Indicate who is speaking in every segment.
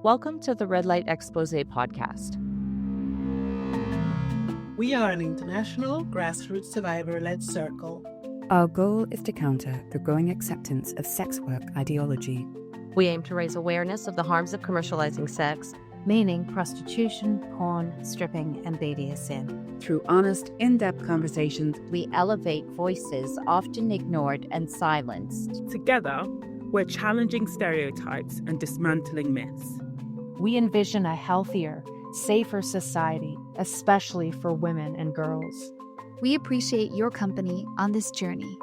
Speaker 1: Welcome to the Red Light Exposé podcast.
Speaker 2: We are an international grassroots survivor-led circle.
Speaker 3: Our goal is to counter the growing acceptance of sex work ideology.
Speaker 1: We aim to raise awareness of the harms of commercializing sex,
Speaker 4: meaning prostitution, porn, stripping, and BDSM.
Speaker 3: Through honest, in-depth conversations,
Speaker 4: we elevate voices often ignored and silenced.
Speaker 5: Together, we're challenging stereotypes and dismantling myths.
Speaker 6: We envision a healthier, safer society, especially for women and girls.
Speaker 7: We appreciate your company on this journey.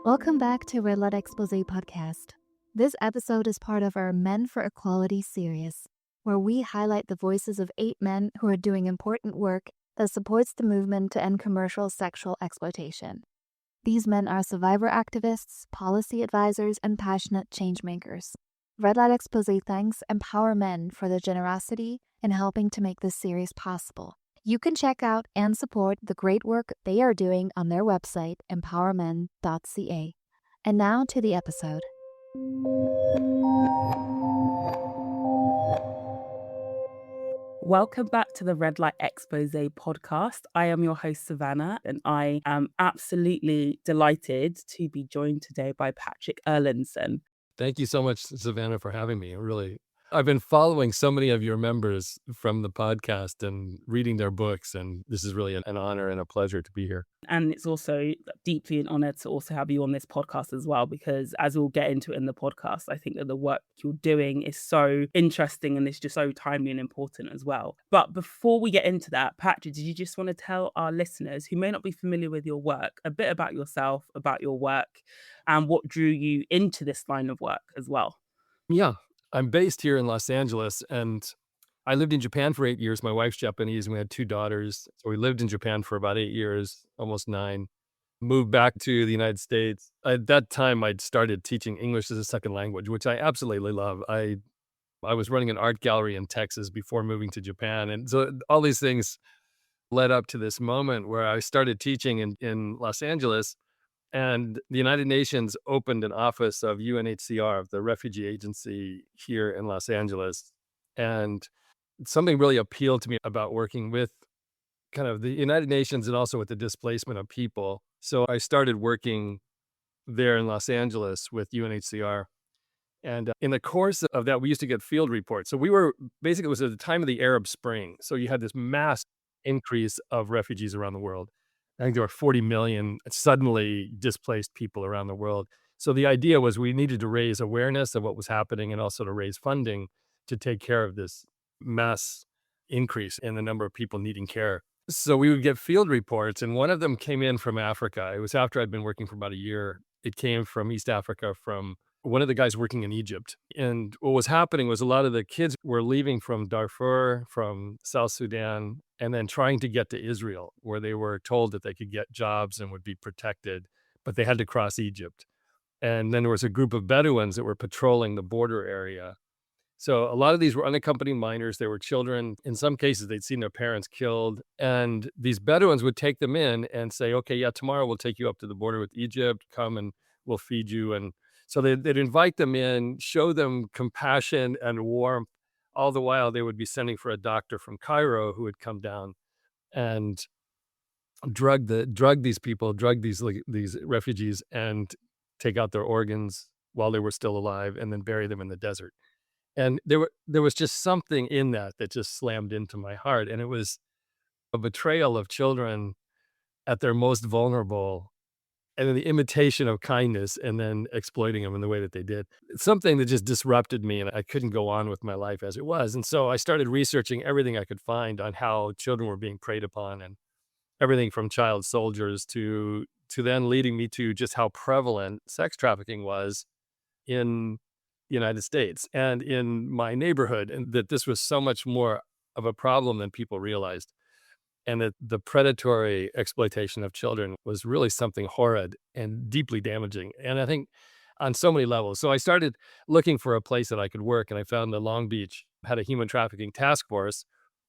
Speaker 7: Welcome back to Red Light Exposé podcast. This episode is part of our Men for Equality series, where we highlight the voices of 8 men who are doing important work that supports the movement to end commercial sexual exploitation. These men are survivor activists, policy advisors, and passionate changemakers. Red Light Exposé thanks Empower Men for their generosity in helping to make this series possible. You can check out and support the great work they are doing on their website, empowermen.ca. And now to the episode.
Speaker 5: Welcome back to the Red Light Exposé podcast. I am your host, Savannah, and I am absolutely delighted to be joined today by Patrick Erlandson.
Speaker 8: Thank you so much, Savannah, for having me. I've been following so many of your members from the podcast and reading their books, and this is really an honor and a pleasure to be here.
Speaker 5: And it's also deeply an honor to also have you on this podcast as well, because as we'll get into it in the podcast, I think that the work you're doing is so interesting and it's just so timely and important as well. But before we get into that, Patrick, did you just want to tell our listeners who may not be familiar with your work a bit about yourself, about your work, and what drew you into this line of work as well?
Speaker 8: Yeah. I'm based here in Los Angeles, and I lived in Japan for 8 years. My wife's Japanese, and we had 2 daughters. So we lived in Japan for about 8 years, almost 9. Moved back to the United States. At that time, I'd started teaching English as a second language, which I absolutely love. I was running an art gallery in Texas before moving to Japan. And so all these things led up to this moment where I started teaching in Los Angeles. And the United Nations opened an office of UNHCR, of the refugee agency here in Los Angeles. And something really appealed to me about working with kind of the United Nations and also with the displacement of people. So I started working there in Los Angeles with UNHCR. And in the course of that, we used to get field reports. So it was at the time of the Arab Spring. So you had this mass increase of refugees around the world. I think there were 40 million suddenly displaced people around the world. So the idea was we needed to raise awareness of what was happening and also to raise funding to take care of this mass increase in the number of people needing care. So we would get field reports, and one of them came in from Africa. It was after I'd been working for about a year. It came from East Africa, from one of the guys working in Egypt. And what was happening was a lot of the kids were leaving from Darfur, from South Sudan, and then trying to get to Israel, where they were told that they could get jobs and would be protected, but they had to cross Egypt. And then there was a group of Bedouins that were patrolling the border area. So a lot of these were unaccompanied minors. They were children. In some cases, they'd seen their parents killed. And these Bedouins would take them in and say, okay, yeah, tomorrow we'll take you up to the border with Egypt. Come and we'll feed you. And so they'd invite them in, show them compassion and warmth. All the while, they would be sending for a doctor from Cairo who would come down and drug these refugees and take out their organs while they were still alive and then bury them in the desert. And there was just something in that just slammed into my heart. And it was a betrayal of children at their most vulnerable, and then the imitation of kindness and then exploiting them in the way that they did. It's something that just disrupted me, and I couldn't go on with my life as it was. And so I started researching everything I could find on how children were being preyed upon, and everything from child soldiers to then leading me to just how prevalent sex trafficking was in the United States and in my neighborhood, and that this was so much more of a problem than people realized. And that the predatory exploitation of children was really something horrid and deeply damaging. And I think on so many levels. So I started looking for a place that I could work, and I found that Long Beach had a human trafficking task force.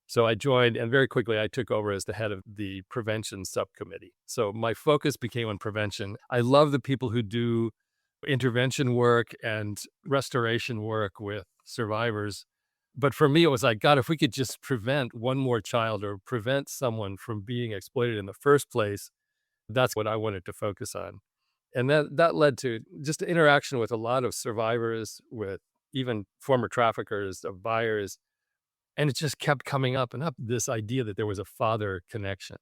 Speaker 8: So I joined, and very quickly I took over as the head of the prevention subcommittee. So my focus became on prevention. I love the people who do intervention work and restoration work with survivors. But for me, it was like, God, if we could just prevent one more child or prevent someone from being exploited in the first place, that's what I wanted to focus on. And that led to just interaction with a lot of survivors, with even former traffickers, of buyers. And it just kept coming up and up, this idea that there was a father connection.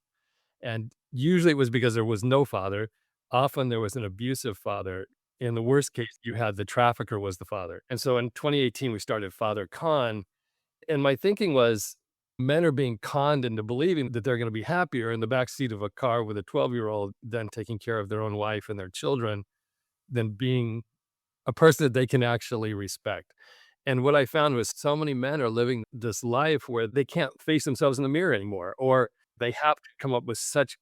Speaker 8: And usually it was because there was no father. Often there was an abusive father. In the worst case, you had the trafficker was the father. And so in 2018, we started FatherCon. And my thinking was, men are being conned into believing that they're going to be happier in the backseat of a car with a 12-year-old than taking care of their own wife and their children, than being a person that they can actually respect. And what I found was so many men are living this life where they can't face themselves in the mirror anymore, or they have to come up with such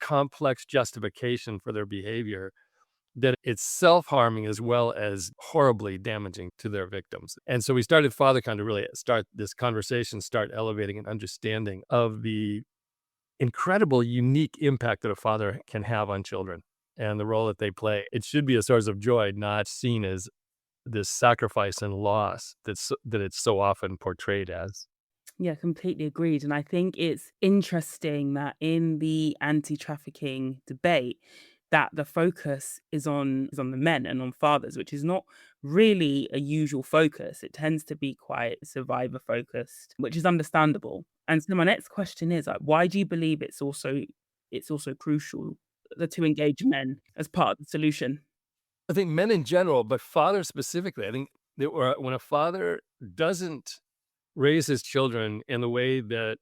Speaker 8: complex justification for their behavior that it's self-harming as well as horribly damaging to their victims. And so we started FatherCon to really start this conversation, start elevating an understanding of the incredible, unique impact that a father can have on children and the role that they play. It should be a source of joy, not seen as this sacrifice and loss that it's so often portrayed as.
Speaker 5: Yeah, completely agreed. And I think it's interesting that in the anti-trafficking debate, that the focus is on the men and on fathers, which is not really a usual focus. It tends to be quite survivor focused, which is understandable. And so my next question is, like, why do you believe it's also crucial to engage men as part of the solution?
Speaker 8: I think men in general, but fathers specifically, I think that when a father doesn't raise his children in the way that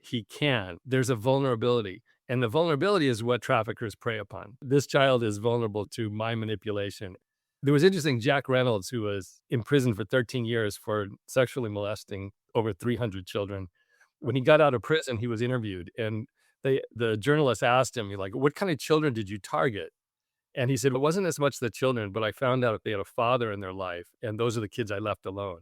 Speaker 8: he can, there's a vulnerability. And the vulnerability is what traffickers prey upon. This child is vulnerable to my manipulation. There was interesting, Jack Reynolds, who was in prison for 13 years for sexually molesting over 300 children. When he got out of prison, he was interviewed, and the journalist asked him, like, what kind of children did you target? And he said, it wasn't as much the children, but I found out if they had a father in their life, and those are the kids I left alone.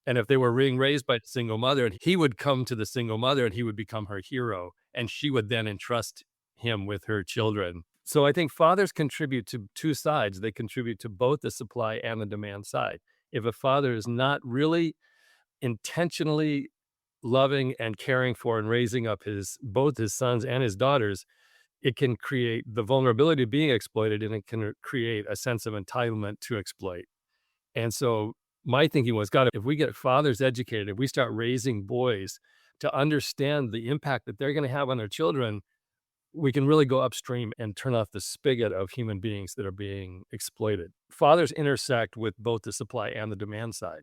Speaker 8: And if they were being raised by a single mother, and he would come to the single mother and he would become her hero, and she would then entrust him with her children. So I think fathers contribute to two sides. They contribute to both the supply and the demand side. If a father is not really intentionally loving and caring for and raising up both his sons and his daughters, it can create the vulnerability of being exploited, and it can create a sense of entitlement to exploit. And so my thinking was, God, if we get fathers educated, if we start raising boys to understand the impact that they're going to have on their children, we can really go upstream and turn off the spigot of human beings that are being exploited. Fathers intersect with both the supply and the demand side.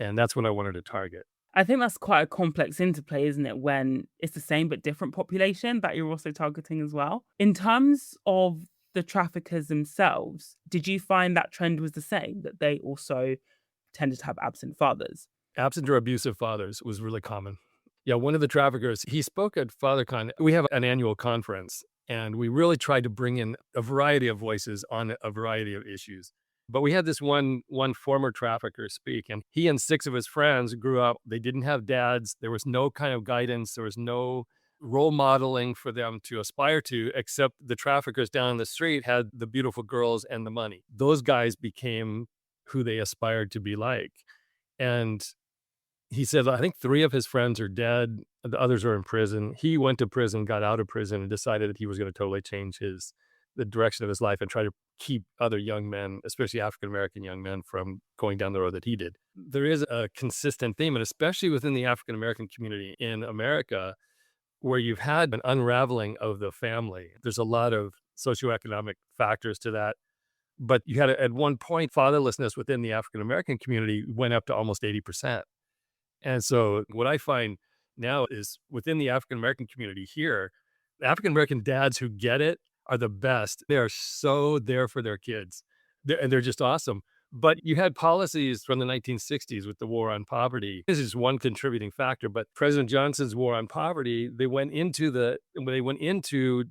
Speaker 8: And that's what I wanted to target.
Speaker 5: I think that's quite a complex interplay, isn't it? When it's the same but different population that you're also targeting as well. In terms of the traffickers themselves, did you find that trend was the same, that they also tended to have absent fathers?
Speaker 8: Absent or abusive fathers was really common. Yeah, one of the traffickers, he spoke at FatherCon. We have an annual conference, and we really tried to bring in a variety of voices on a variety of issues. But we had this one former trafficker speak, and he and 6 of his friends grew up. They didn't have dads. There was no kind of guidance. There was no role modeling for them to aspire to, except the traffickers down the street had the beautiful girls and the money. Those guys became who they aspired to be like. And he said, I think 3 of his friends are dead. The others are in prison. He went to prison, got out of prison, and decided that he was going to totally change the direction of his life and try to keep other young men, especially African-American young men, from going down the road that he did. There is a consistent theme, and especially within the African-American community in America, where you've had an unraveling of the family. There's a lot of socioeconomic factors to that. But you had, at one point, fatherlessness within the African-American community went up to almost 80%. And so what I find now is within the African-American community here, the African-American dads who get it are the best. They are so there for their kids. They're just awesome. But you had policies from the 1960s with the war on poverty. This is one contributing factor, but President Johnson's war on poverty, they went into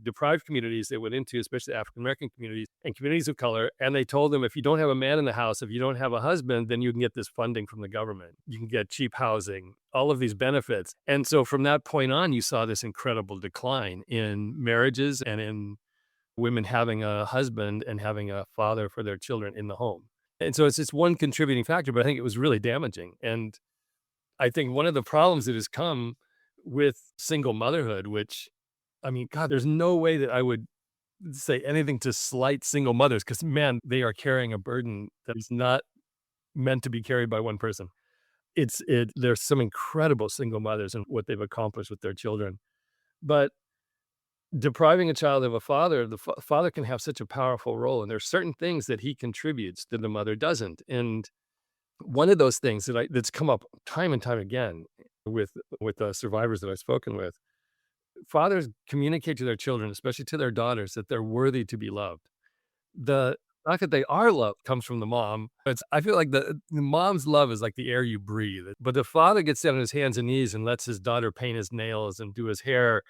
Speaker 8: deprived communities, they went into especially African-American communities and communities of color, and they told them, if you don't have a man in the house, if you don't have a husband, then you can get this funding from the government. You can get cheap housing, all of these benefits. And so from that point on, you saw this incredible decline in marriages and in women having a husband and having a father for their children in the home. And so it's just one contributing factor, but I think it was really damaging. And I think one of the problems that has come with single motherhood, which, I mean, God, there's no way that I would say anything to slight single mothers, because man, they are carrying a burden that is not meant to be carried by one person. There's some incredible single mothers and what they've accomplished with their children. But depriving a child of a father, the father can have such a powerful role, and there's certain things that he contributes that the mother doesn't. And one of those things that's come up time and time again with the survivors that I've spoken with, fathers communicate to their children, especially to their daughters, that they're worthy to be loved. The fact that they are loved comes from the mom. I feel like the mom's love is like the air you breathe. But the father gets down on his hands and knees and lets his daughter paint his nails and do his hair.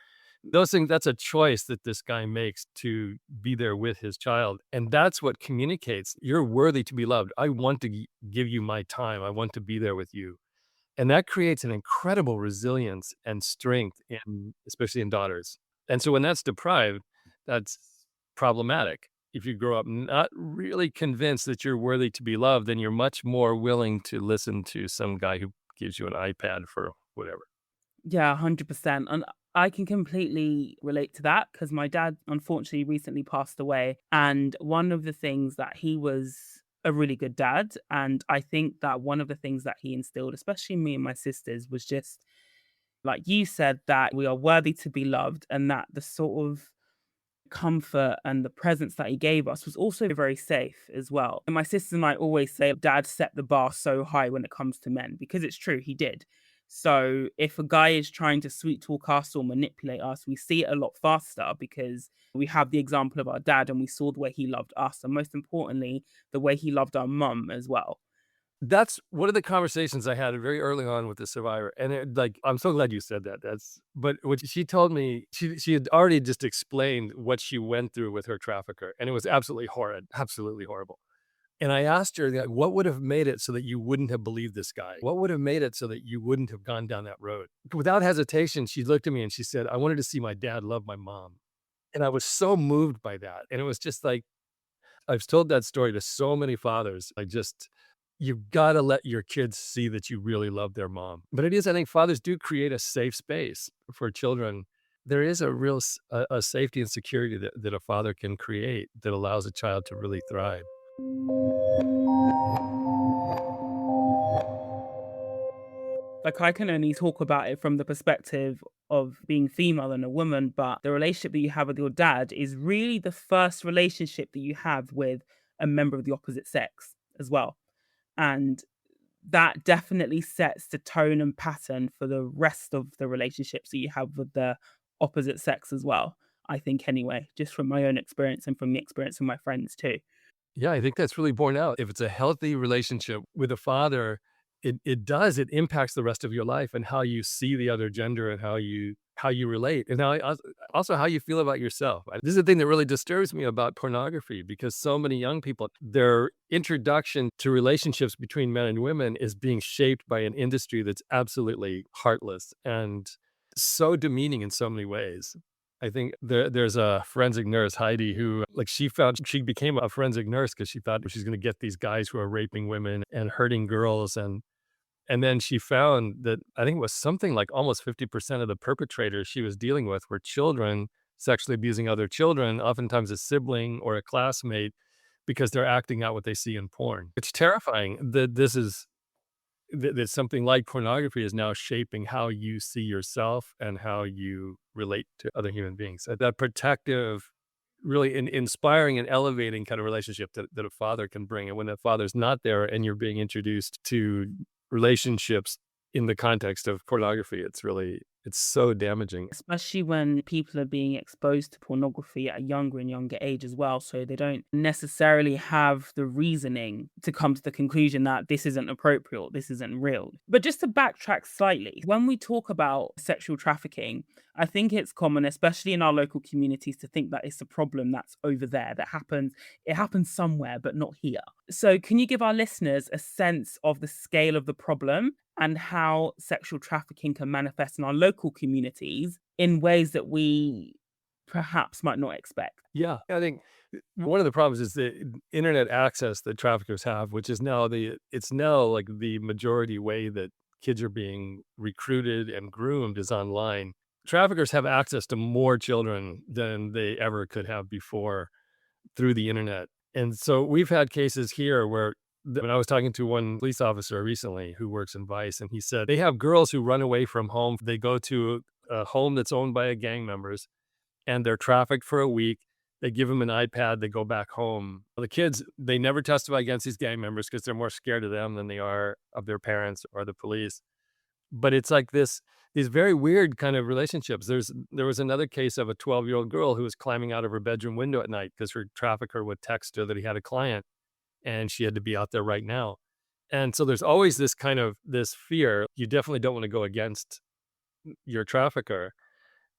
Speaker 8: Those things, that's a choice that this guy makes to be there with his child. And that's what communicates, you're worthy to be loved. I want to give you my time. I want to be there with you. And that creates an incredible resilience and strength, especially in daughters. And so when that's deprived, that's problematic. If you grow up not really convinced that you're worthy to be loved, then you're much more willing to listen to some guy who gives you an iPad for whatever.
Speaker 5: Yeah, 100%. And I can completely relate to that because my dad, unfortunately, recently passed away. And one of the things that he was a really good dad. And I think that one of the things that he instilled, especially me and my sisters, was just, like you said, that we are worthy to be loved, and that the sort of comfort and the presence that he gave us was also very safe as well. And my sisters and I always say dad set the bar so high when it comes to men, because it's true, he did. So if a guy is trying to sweet talk us or manipulate us, we see it a lot faster because we have the example of our dad and we saw the way he loved us, and most importantly, the way he loved our mum as well.
Speaker 8: That's one of the conversations I had very early on with the survivor. And I'm so glad you said that. But what she told me, she had already just explained what she went through with her trafficker. And it was absolutely horrid, absolutely horrible. And I asked her, like, what would have made it so that you wouldn't have believed this guy? What would have made it so that you wouldn't have gone down that road? Without hesitation, she looked at me and she said, I wanted to see my dad love my mom. And I was so moved by that. And it was just like, I've told that story to so many fathers. You've got to let your kids see that you really love their mom. But I think fathers do create a safe space for children. There is a real a safety and security that a father can create that allows a child to really thrive.
Speaker 5: Like, I can only talk about it from the perspective of being female and a woman, but the relationship that you have with your dad is really the first relationship that you have with a member of the opposite sex as well. And that definitely sets the tone and pattern for the rest of the relationships that you have with the opposite sex as well. I think anyway, just from my own experience and from the experience of my friends too.
Speaker 8: Yeah, I think that's really borne out. If it's a healthy relationship with a father, it impacts the rest of your life and how you see the other gender and how you relate, and also how you feel about yourself. This is the thing that really disturbs me about pornography, because so many young people, their introduction to relationships between men and women is being shaped by an industry that's absolutely heartless and so demeaning in so many ways. I think there's a forensic nurse, Heidi, who she became a forensic nurse because she thought she's going to get these guys who are raping women and hurting girls. And then she found that I think it was something like almost 50% of the perpetrators she was dealing with were children sexually abusing other children, oftentimes a sibling or a classmate, because they're acting out what they see in porn. It's terrifying that that something like pornography is now shaping how you see yourself and how you relate to other human beings. That protective, really inspiring and elevating kind of relationship that a father can bring. And when that father's not there and you're being introduced to relationships in the context of pornography, it's so damaging.
Speaker 5: Especially when people are being exposed to pornography at a younger and younger age as well. So they don't necessarily have the reasoning to come to the conclusion that this isn't appropriate, this isn't real. But just to backtrack slightly, when we talk about sexual trafficking, I think it's common, especially in our local communities, to think that it's a problem that's over there, it happens somewhere, but not here. So can you give our listeners a sense of the scale of the problem and how sexual trafficking can manifest in our local communities in ways that we perhaps might not expect.
Speaker 8: Yeah, I think one of the problems is the internet access that traffickers have, which is now it's now like the majority way that kids are being recruited and groomed is online. Traffickers have access to more children than they ever could have before through the internet. And so we've had cases here where when I was talking to one police officer recently who works in Vice, and he said they have girls who run away from home. They go to a home that's owned by a gang members and they're trafficked for a week. They give them an iPad, they go back home. The kids, they never testify against these gang members because they're more scared of them than they are of their parents or the police. But it's like these very weird kind of relationships. There was another case of a 12-year-old girl who was climbing out of her bedroom window at night because her trafficker would text her that he had a client and she had to be out there right now. And so there's always this this fear. You definitely don't want to go against your trafficker.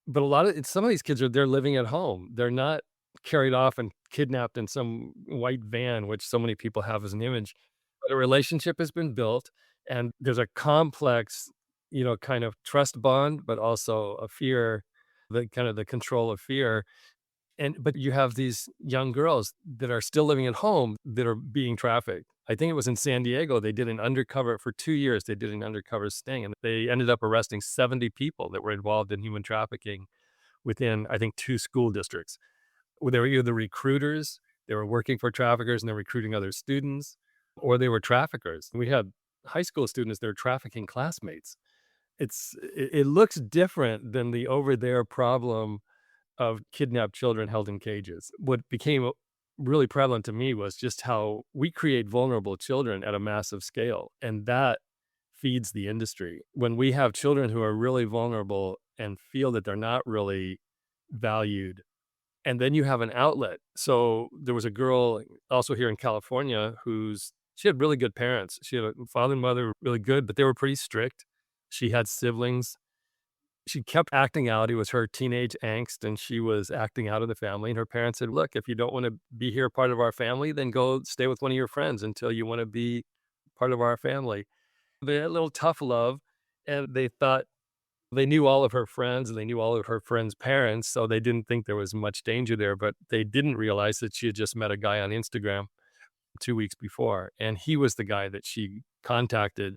Speaker 8: But some of these kids they're living at home. They're not carried off and kidnapped in some white van, which so many people have as an image. But a relationship has been built and there's a complex, kind of trust bond, but also a fear, the control of fear. But you have these young girls that are still living at home that are being trafficked. I think it was in San Diego. They did an undercover for 2 years. They did an undercover sting and they ended up arresting 70 people that were involved in human trafficking within, I think, 2 school districts. They were either recruiters, they were working for traffickers and they're recruiting other students, or they were traffickers. We had high school students that are trafficking classmates. It looks different than the over there problem of kidnapped children held in cages. What became really prevalent to me was just how we create vulnerable children at a massive scale, and that feeds the industry. When we have children who are really vulnerable and feel that they're not really valued, and then you have an outlet. So there was a girl also here in California she had really good parents. She had a father and mother really good, but they were pretty strict. She had siblings. She kept acting out. It was her teenage angst, and she was acting out of the family. And her parents said, look, if you don't want to be here part of our family, then go stay with one of your friends until you want to be part of our family. They had a little tough love, and they thought they knew all of her friends, and they knew all of her friends' parents, so they didn't think there was much danger there. But they didn't realize that she had just met a guy on Instagram 2 weeks before, and he was the guy that she contacted.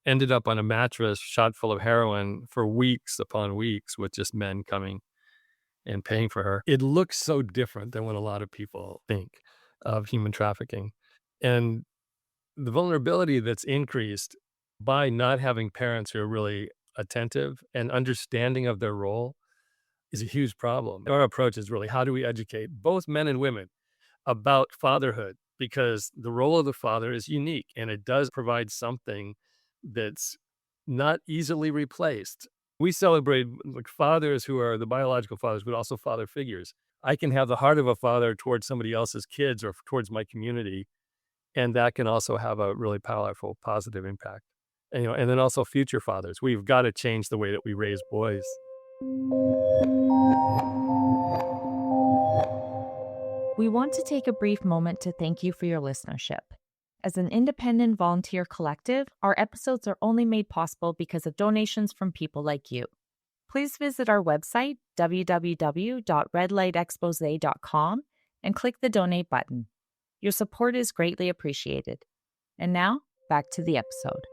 Speaker 8: Ended up on a mattress shot full of heroin for weeks upon weeks with just men coming and paying for her. It looks so different than what a lot of people think of human trafficking. And the vulnerability that's increased by not having parents who are really attentive and understanding of their role is a huge problem. Our approach is really, how do we educate both men and women about fatherhood? Because the role of the father is unique and it does provide something that's not easily replaced. We celebrate like fathers who are the biological fathers, but also father figures. I can have the heart of a father towards somebody else's kids or towards my community, and that can also have a really powerful, positive impact. And then also future fathers. We've got to change the way that we raise boys.
Speaker 6: We want to take a brief moment to thank you for your listenership. As an independent volunteer collective, our episodes are only made possible because of donations from people like you. Please visit our website, www.redlightexposé.com, and click the donate button. Your support is greatly appreciated. And now, back to the episode.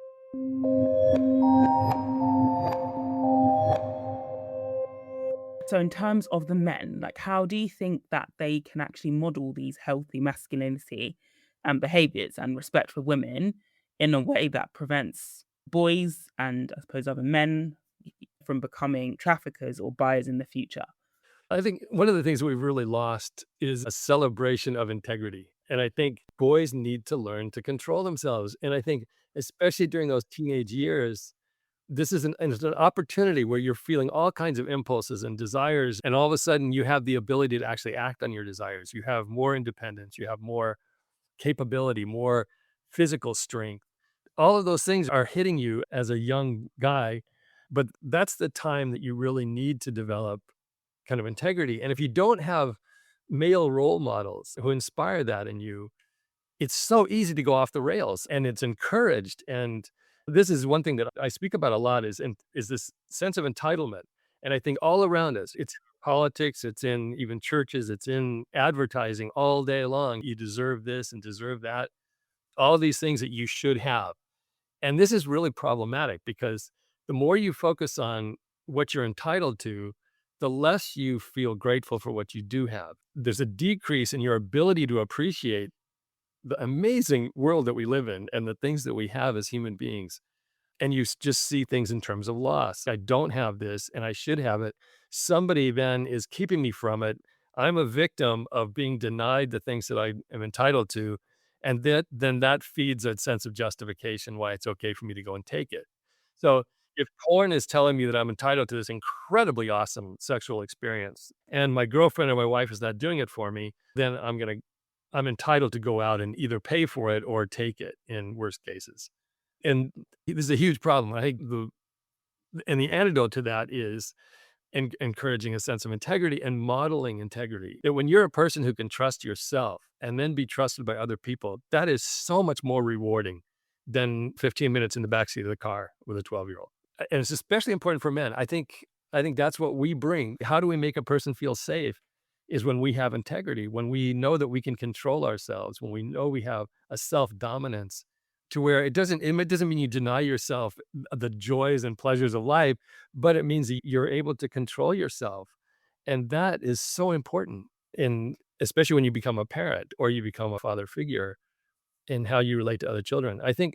Speaker 5: So in terms of the men, like how do you think that they can actually model these healthy masculinity and behaviors and respect for women in a way that prevents boys and I suppose other men from becoming traffickers or buyers in the future?
Speaker 8: I think one of the things we've really lost is a celebration of integrity. And I think boys need to learn to control themselves. And I think especially during those teenage years, this is it's an opportunity where you're feeling all kinds of impulses and desires. And all of a sudden you have the ability to actually act on your desires. You have more independence. You have more capability, more physical strength. All of those things are hitting you as a young guy. But that's the time that you really need to develop kind of integrity. And if you don't have male role models who inspire that in you, it's so easy to go off the rails, and it's encouraged. And this is one thing that I speak about a lot is this sense of entitlement. And I think all around us, it's politics, it's in even churches, it's in advertising all day long. You deserve this and deserve that. All these things that you should have. And this is really problematic because the more you focus on what you're entitled to, the less you feel grateful for what you do have. There's a decrease in your ability to appreciate the amazing world that we live in and the things that we have as human beings. And you just see things in terms of loss. I don't have this and I should have it. Somebody then is keeping me from it. I'm a victim of being denied the things that I am entitled to. And then that feeds a sense of justification why it's okay for me to go and take it. So if porn is telling me that I'm entitled to this incredibly awesome sexual experience and my girlfriend or my wife is not doing it for me, then I'm entitled to go out and either pay for it or take it in worst cases. And this is a huge problem. I think the antidote to that is encouraging a sense of integrity and modeling integrity. That when you're a person who can trust yourself and then be trusted by other people, that is so much more rewarding than 15 minutes in the backseat of the car with a 12-year-old. And it's especially important for men. I think that's what we bring. How do we make a person feel safe? Is when we have integrity, when we know that we can control ourselves, when we know we have a self-dominance to where it doesn't mean you deny yourself the joys and pleasures of life, but it means that you're able to control yourself. And that is so important, especially when you become a parent or you become a father figure in how you relate to other children. I think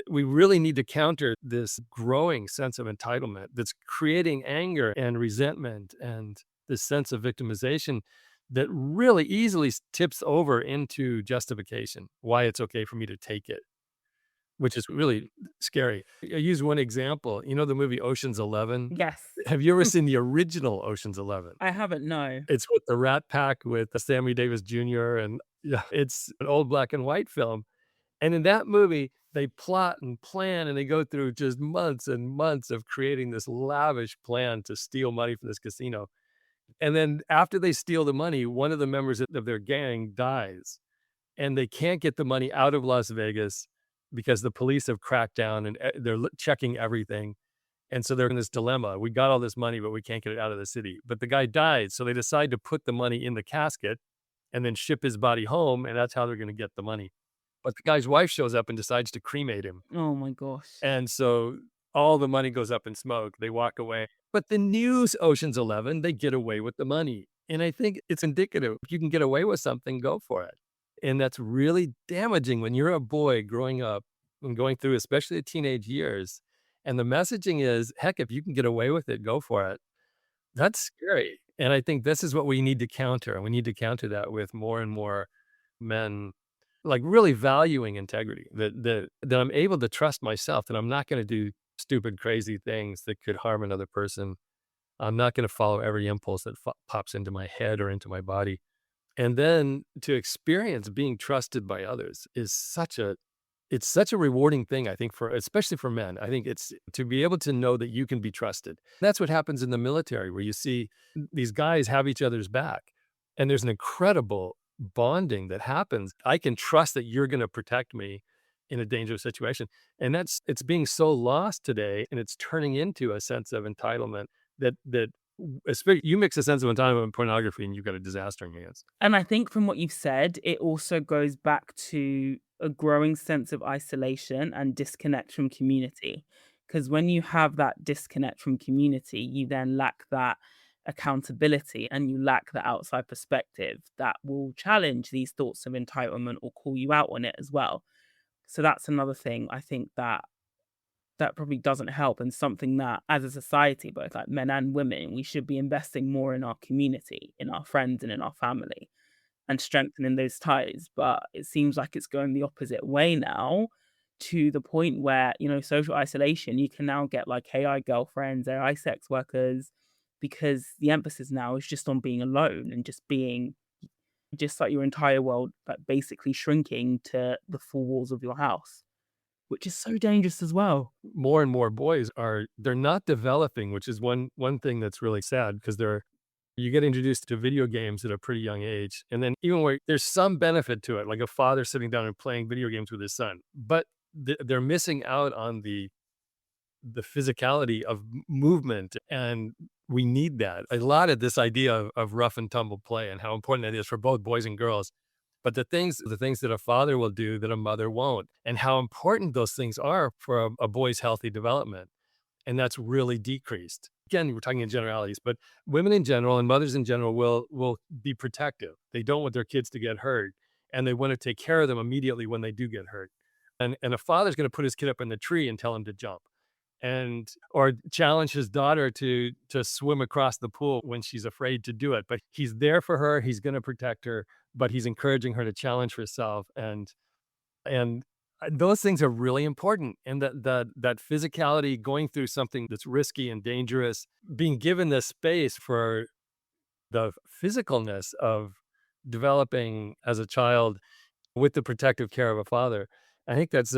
Speaker 8: we really need to counter this growing sense of entitlement that's creating anger and resentment and this sense of victimization that really easily tips over into justification, why it's okay for me to take it, which is really scary. I use one example. You know the movie Ocean's 11?
Speaker 5: Yes.
Speaker 8: Have you ever seen the original Ocean's 11?
Speaker 5: I haven't, no.
Speaker 8: It's with the Rat Pack with Sammy Davis Jr. And yeah, it's an old black and white film. And in that movie, they plot and plan and they go through just months and months of creating this lavish plan to steal money from this casino. And then after they steal the money, one of the members of their gang dies and they can't get the money out of Las Vegas because the police have cracked down and they're checking everything. And so they're in this dilemma. We got all this money, but we can't get it out of the city. But the guy died. So they decide to put the money in the casket and then ship his body home. And that's how they're going to get the money. But the guy's wife shows up and decides to cremate him.
Speaker 5: Oh my gosh.
Speaker 8: And so all the money goes up in smoke. They walk away. But the new Ocean's 11, they get away with the money. And I think it's indicative. If you can get away with something, go for it. And that's really damaging when you're a boy growing up and going through, especially the teenage years. And the messaging is, heck, if you can get away with it, go for it. That's scary. And I think this is what we need to counter. And we need to counter that with more and more men like really valuing integrity, that I'm able to trust myself, that I'm not going to do stupid, crazy things that could harm another person. I'm not going to follow every impulse that pops into my head or into my body. And then to experience being trusted by others is such a rewarding thing, I think, especially for men. I think it's to be able to know that you can be trusted. That's what happens in the military, where you see these guys have each other's back. And there's an incredible bonding that happens. I can trust that you're going to protect me in a dangerous situation. And it's being so lost today, and it's turning into a sense of entitlement that especially you mix a sense of entitlement and pornography and you've got a disaster in your hands.
Speaker 5: And I think from what you've said, it also goes back to a growing sense of isolation and disconnect from community. Because when you have that disconnect from community, you then lack that accountability and you lack the outside perspective that will challenge these thoughts of entitlement or call you out on it as well. So that's another thing I think that probably doesn't help, and something that as a society, both like men and women, we should be investing more in our community, in our friends and in our family, and strengthening those ties. But it seems like it's going the opposite way now, to the point where, social isolation, you can now get like AI girlfriends, AI sex workers, because the emphasis now is just on being alone and just being just like your entire world, like basically shrinking to the four walls of your house, which is so dangerous as well.
Speaker 8: More and more boys they're not developing, which is one thing that's really sad, because you get introduced to video games at a pretty young age. And then even where there's some benefit to it, like a father sitting down and playing video games with his son, but they're missing out on the physicality of movement and we need that. A lot of this idea of rough and tumble play and how important it is for both boys and girls. But the things that a father will do that a mother won't, and how important those things are for a boy's healthy development. And that's really decreased. Again, we're talking in generalities, but women in general and mothers in general will be protective. They don't want their kids to get hurt, and they want to take care of them immediately when they do get hurt. And a father's going to put his kid up in the tree and tell him to jump, and or challenge his daughter to swim across the pool when she's afraid to do it. But he's there for her. He's going to protect her, but he's encouraging her to challenge herself. And those things are really important. And that physicality, going through something that's risky and dangerous, being given this space for the physicalness of developing as a child with the protective care of a father. I think that's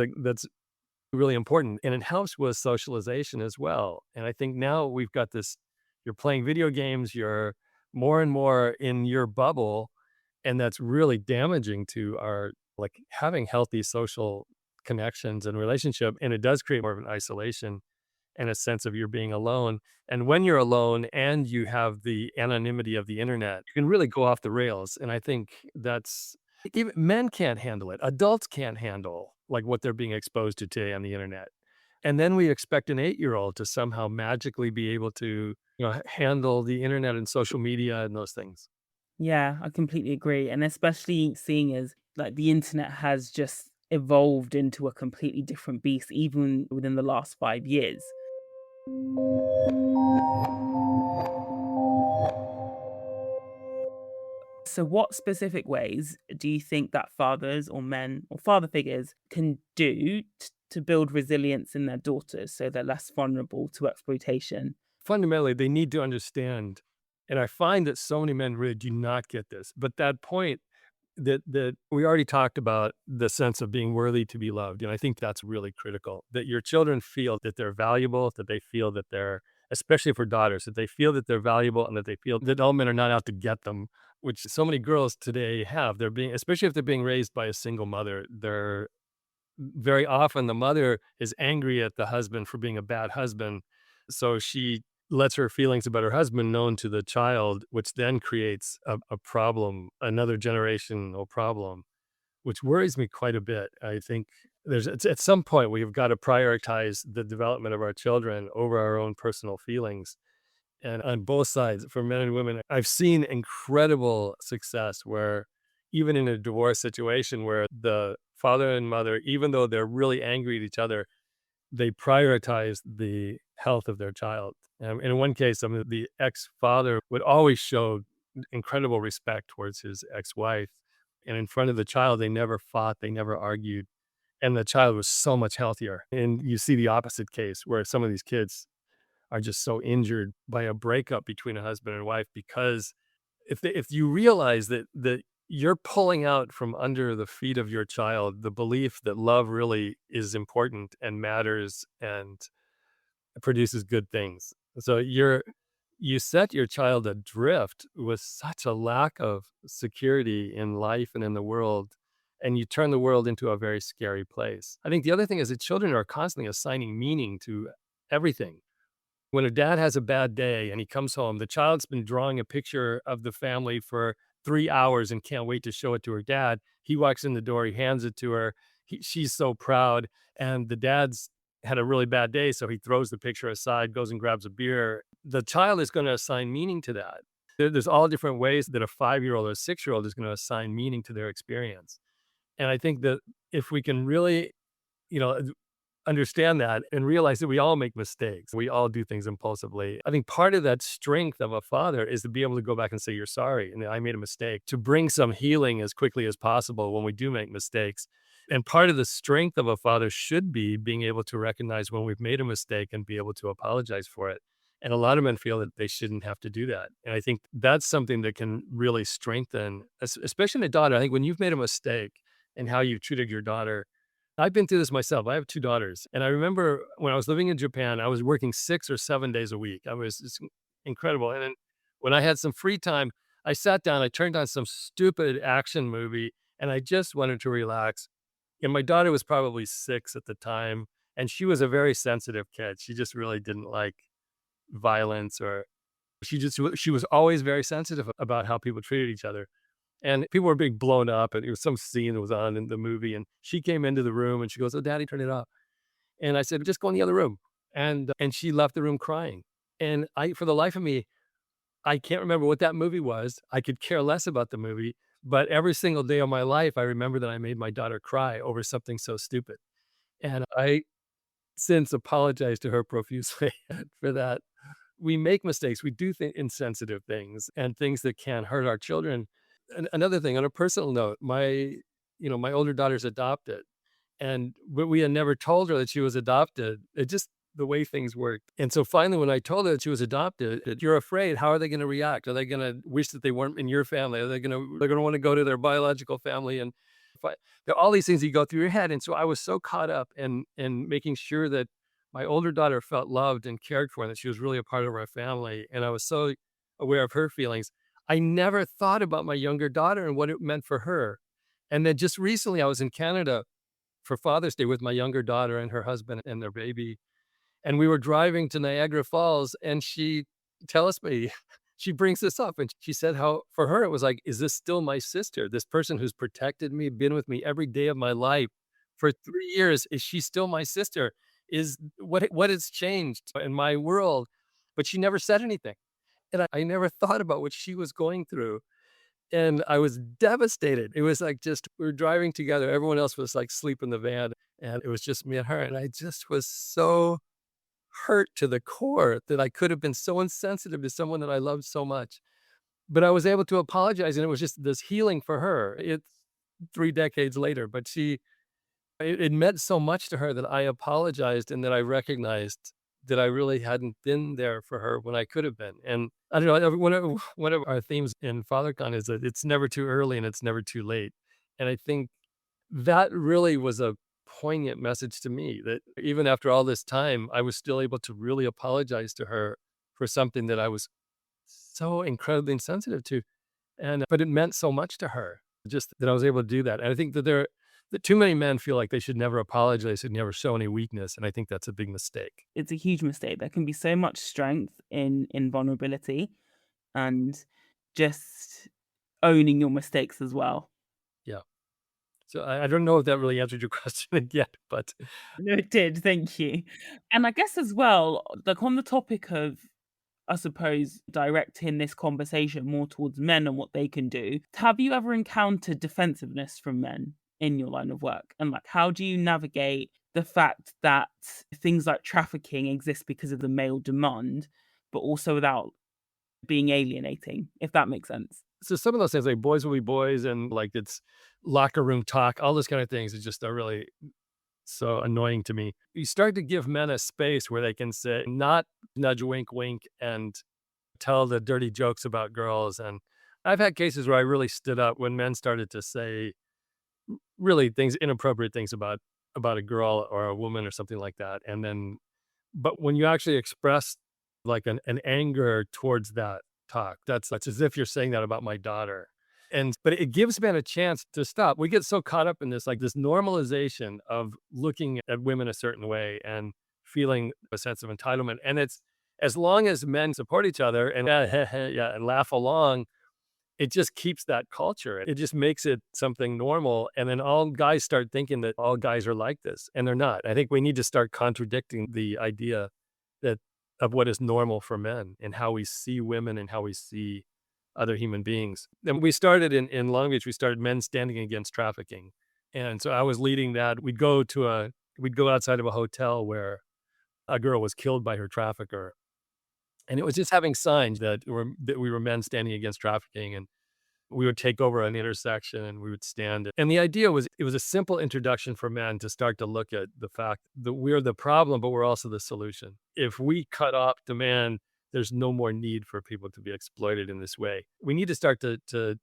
Speaker 8: really important. And it helps with socialization as well. And I think now we've got this, you're playing video games, you're more and more in your bubble, and that's really damaging to our, like, having healthy social connections and relationship. And it does create more of an isolation and a sense of you're being alone. And when you're alone and you have the anonymity of the internet, you can really go off the rails. And I think that's, even men can't handle it. Adults can't handle like what they're being exposed to today on the internet. And then we expect an 8-year-old to somehow magically be able to, handle the internet and social media and those things.
Speaker 5: Yeah, I completely agree. And especially seeing as like the internet has just evolved into a completely different beast, even within the last 5 years. So what specific ways do you think that fathers or men or father figures can do to build resilience in their daughters so they're less vulnerable to exploitation?
Speaker 8: Fundamentally, they need to understand, and I find that so many men really do not get this, but that point that we already talked about, the sense of being worthy to be loved. And I think that's really critical, that your children feel that they're valuable, that they feel that they're, especially for daughters, that they feel that they're valuable and that they feel that all men are not out to get them, which so many girls today have. They're being, especially if they're being raised by a single mother, they're very often the mother is angry at the husband for being a bad husband. So she lets her feelings about her husband known to the child, which then creates a problem, another generational problem, which worries me quite a bit. I think at some point we've got to prioritize the development of our children over our own personal feelings. And on both sides, for men and women, I've seen incredible success where even in a divorce situation where the father and mother, even though they're really angry at each other, they prioritize the health of their child. And in one case, the ex-father would always show incredible respect towards his ex-wife. And in front of the child, they never fought, they never argued. And the child was so much healthier. And you see the opposite case where some of these kids are just so injured by a breakup between a husband and wife, because if you realize that you're pulling out from under the feet of your child the belief that love really is important and matters and produces good things. So you set your child adrift with such a lack of security in life and in the world, and you turn the world into a very scary place. I think the other thing is that children are constantly assigning meaning to everything. When a dad has a bad day and he comes home, the child's been drawing a picture of the family for 3 hours and can't wait to show it to her dad. He walks in the door, he hands it to her. She's so proud. And the dad's had a really bad day, so he throws the picture aside, goes and grabs a beer. The child is going to assign meaning to that. There's all different ways that a 5-year-old or a 6-year-old is going to assign meaning to their experience. And I think that if we can really, understand that and realize that we all make mistakes. We all do things impulsively. I think part of that strength of a father is to be able to go back and say, you're sorry, and I made a mistake, to bring some healing as quickly as possible when we do make mistakes. And part of the strength of a father should be being able to recognize when we've made a mistake and be able to apologize for it. And a lot of men feel that they shouldn't have to do that. And I think that's something that can really strengthen, especially in a daughter. I think when you've made a mistake and how you've treated your daughter, I've been through this myself. I have 2 daughters. And I remember when I was living in Japan, I was working 6 or 7 days a week. It's incredible. And then when I had some free time, I sat down, I turned on some stupid action movie, and I just wanted to relax. And my daughter was probably 6 at the time, and she was a very sensitive kid. She just really didn't like violence She was always very sensitive about how people treated each other. And people were being blown up, and it was some scene that was on in the movie. And she came into the room and she goes, "Oh, Daddy, turn it off." And I said, "Just go in the other room." And she left the room crying. And for the life of me, I can't remember what that movie was. I could care less about the movie, but every single day of my life, I remember that I made my daughter cry over something so stupid. And I since apologized to her profusely for that. We make mistakes. We do insensitive things and things that can hurt our children. Another thing, on a personal note, my older daughter's adopted, but we had never told her that she was adopted. It just the way things worked. And so finally, when I told her that she was adopted, you're afraid. How are they going to react? Are they going to wish that they weren't in your family? They're going to want to go to their biological family? And there are all these things that go through your head. And so I was so caught up in making sure that my older daughter felt loved and cared for, and that she was really a part of our family. And I was so aware of her feelings. I never thought about my younger daughter and what it meant for her. And then just recently, I was in Canada for Father's Day with my younger daughter and her husband and their baby. And we were driving to Niagara Falls, and she tells me, she brings this up, and she said how for her it was like, is this still my sister? This person who's protected me, been with me every day of my life for 3 years, is she still my sister? Is what has changed in my world? But she never said anything. And I never thought about what she was going through. And I was devastated. It was like we were driving together. Everyone else was like asleep in the van. And it was just me and her. And I just was so hurt to the core that I could have been so insensitive to someone that I loved so much. But I was able to apologize. And it was just this healing for her. It's 3 decades later. But it meant so much to her that I apologized and that I recognized that I really hadn't been there for her when I could have been. And I don't know, one of our themes in FatherCon is that it's never too early and it's never too late. And I think that really was a poignant message to me, that even after all this time, I was still able to really apologize to her for something that I was so incredibly insensitive to. But it meant so much to her, just that I was able to do that. And I think that too many men feel like they should never apologize, should never show any weakness. And I think that's a big mistake.
Speaker 5: It's a huge mistake. There can be so much strength in vulnerability and just owning your mistakes as well.
Speaker 8: Yeah. So I don't know if that really answered your question yet, but
Speaker 5: No, it did. Thank you. And I guess as well, like on the topic of, I suppose, directing this conversation more towards men and what they can do, have you ever encountered defensiveness from men in your line of work? And like, how do you navigate the fact that things like trafficking exist because of the male demand, but also without being alienating, if that makes sense?
Speaker 8: So some of those things, like boys will be boys, and like it's locker room talk, all those kind of things are really so annoying to me. You start to give men a space where they can say, not nudge, wink, wink, and tell the dirty jokes about girls. And I've had cases where I really stood up when men started to say really inappropriate things about a girl or a woman or something like that. But when you actually express like an anger towards that talk, that's as if you're saying that about my daughter. But it gives men a chance to stop. We get so caught up in this normalization of looking at women a certain way and feeling a sense of entitlement. And it's, as long as men support each other and and laugh along, it just keeps that culture. It just makes it something normal. And then all guys start thinking that all guys are like this, and they're not. I think we need to start contradicting the idea of what is normal for men and how we see women and how we see other human beings. And we started in Long Beach, we started Men Standing Against Trafficking. And so I was leading that. We'd go outside of a hotel where a girl was killed by her trafficker. And it was just having signs that we were men standing against trafficking. And we would take over an intersection and we would stand. And the idea was, it was a simple introduction for men to start to look at the fact that we're the problem, but we're also the solution. If we cut off demand, there's no more need for people to be exploited in this way. We need to start to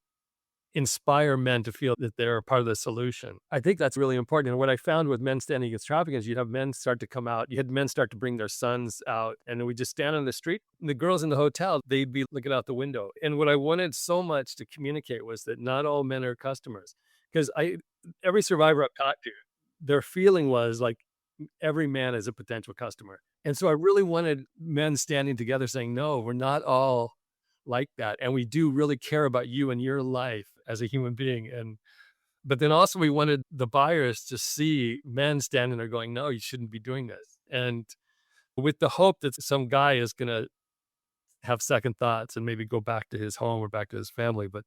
Speaker 8: inspire men to feel that they're a part of the solution. I think that's really important. And what I found with Men Standing Against Trafficking is you'd have men start to come out. You had men start to bring their sons out, and we just stand on the street. And the girls in the hotel, they'd be looking out the window. And what I wanted so much to communicate was that not all men are customers. Because every survivor I've talked to, their feeling was like every man is a potential customer. And so I really wanted men standing together saying, no, we're not all like that. And we do really care about you and your life as a human being. But then also we wanted the buyers to see men standing there going, no, you shouldn't be doing this. And with the hope that some guy is going to have second thoughts and maybe go back to his home or back to his family. But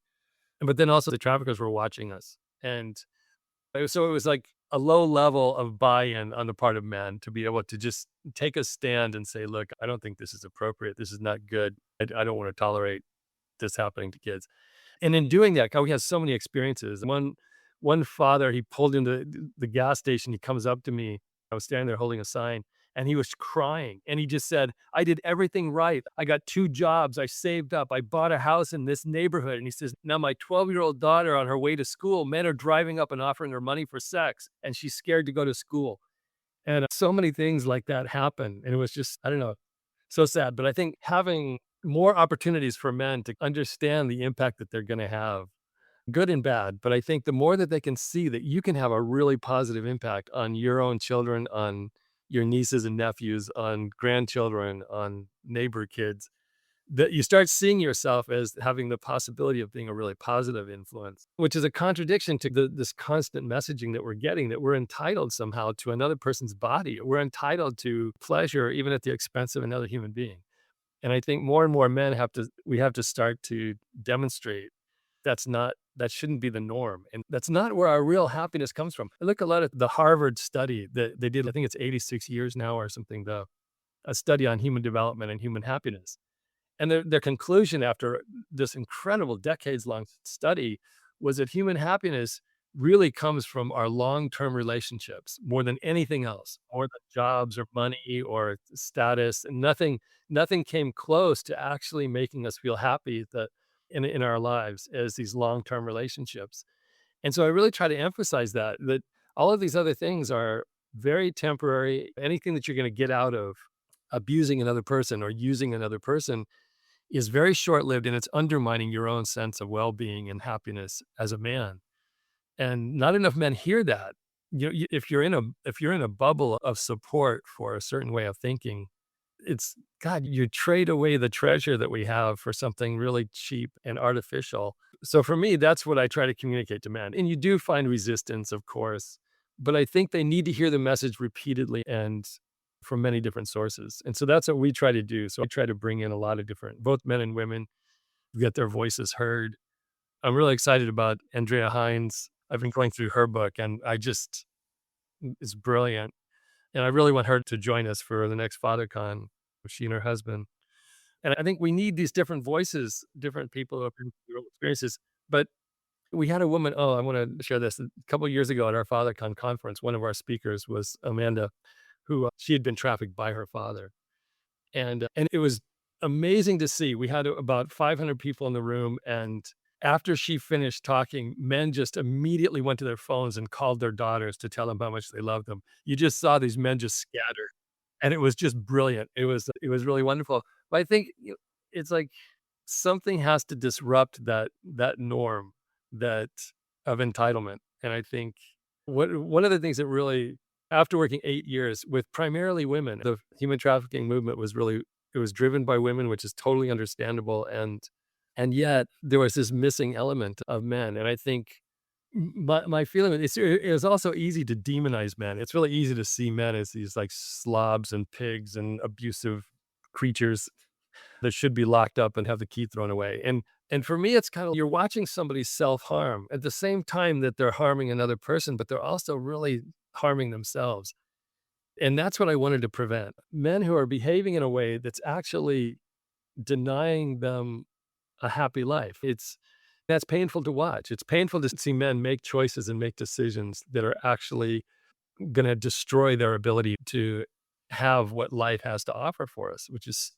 Speaker 8: then also the traffickers were watching us. And so it was like a low level of buy-in on the part of men to be able to just take a stand and say, look, I don't think this is appropriate. This is not good. I don't want to tolerate this happening to kids. And in doing that, God, we had so many experiences. One father, he pulled into the gas station. He comes up to me. I was standing there holding a sign, and he was crying. And he just said, I did everything right. I got 2 jobs. I saved up. I bought a house in this neighborhood. And he says, now my 12-year-old daughter on her way to school, men are driving up and offering her money for sex, and she's scared to go to school. And so many things like that happen. And it was just, I don't know, so sad. But I think having more opportunities for men to understand the impact that they're going to have, good and bad. But I think the more that they can see that you can have a really positive impact on your own children, on your nieces and nephews, on grandchildren, on neighbor kids, that you start seeing yourself as having the possibility of being a really positive influence, which is a contradiction to this constant messaging that we're getting, that we're entitled somehow to another person's body. We're entitled to pleasure even at the expense of another human being. And I think more and more men we have to start to demonstrate that shouldn't be the norm. And that's not where our real happiness comes from. I look a lot at the Harvard study that they did, I think it's 86 years now or something, a study on human development and human happiness. And their conclusion after this incredible decades-long study was that human happiness really comes from our long-term relationships more than anything else, more than jobs or money or status. And nothing came close to actually making us feel happy in our lives as these long-term relationships. And so I really try to emphasize that all of these other things are very temporary. Anything that you're going to get out of abusing another person or using another person is very short-lived, and it's undermining your own sense of well-being and happiness as a man. And not enough men hear that. If you're in a bubble of support for a certain way of thinking, it's God, you trade away the treasure that we have for something really cheap and artificial. So for me, that's what I try to communicate to men. And you do find resistance, of course, but I think they need to hear the message repeatedly and from many different sources. And so that's what we try to do. So I try to bring in a lot of different, both men and women, get their voices heard. I'm really excited about Andrea Hines. I've been going through her book, and it's brilliant. And I really want her to join us for the next FatherCon, she and her husband. And I think we need these different voices, different people who have their own experiences. But we had a woman, I want to share this. A couple of years ago at our FatherCon conference, one of our speakers was Amanda, who she had been trafficked by her father. And it was amazing to see. We had about 500 people in the room, and after she finished talking, men just immediately went to their phones and called their daughters to tell them how much they loved them. You just saw these men just scatter, and it was just brilliant. It was really wonderful. But I think it's like something has to disrupt that norm of entitlement. And I think one of the things that really, after working 8 years with primarily women, the human trafficking movement was driven by women, which is totally understandable. And yet there was this missing element of men. And I think my feeling is it's also easy to demonize men. It's really easy to see men as these like slobs and pigs and abusive creatures that should be locked up and have the key thrown away. And for me, it's kind of, you're watching somebody self-harm at the same time that they're harming another person, but they're also really harming themselves. And that's what I wanted to prevent. Men who are behaving in a way that's actually denying them a happy life. That's painful to watch. It's painful to see men make choices and make decisions that are actually going to destroy their ability to have what life has to offer for us, which is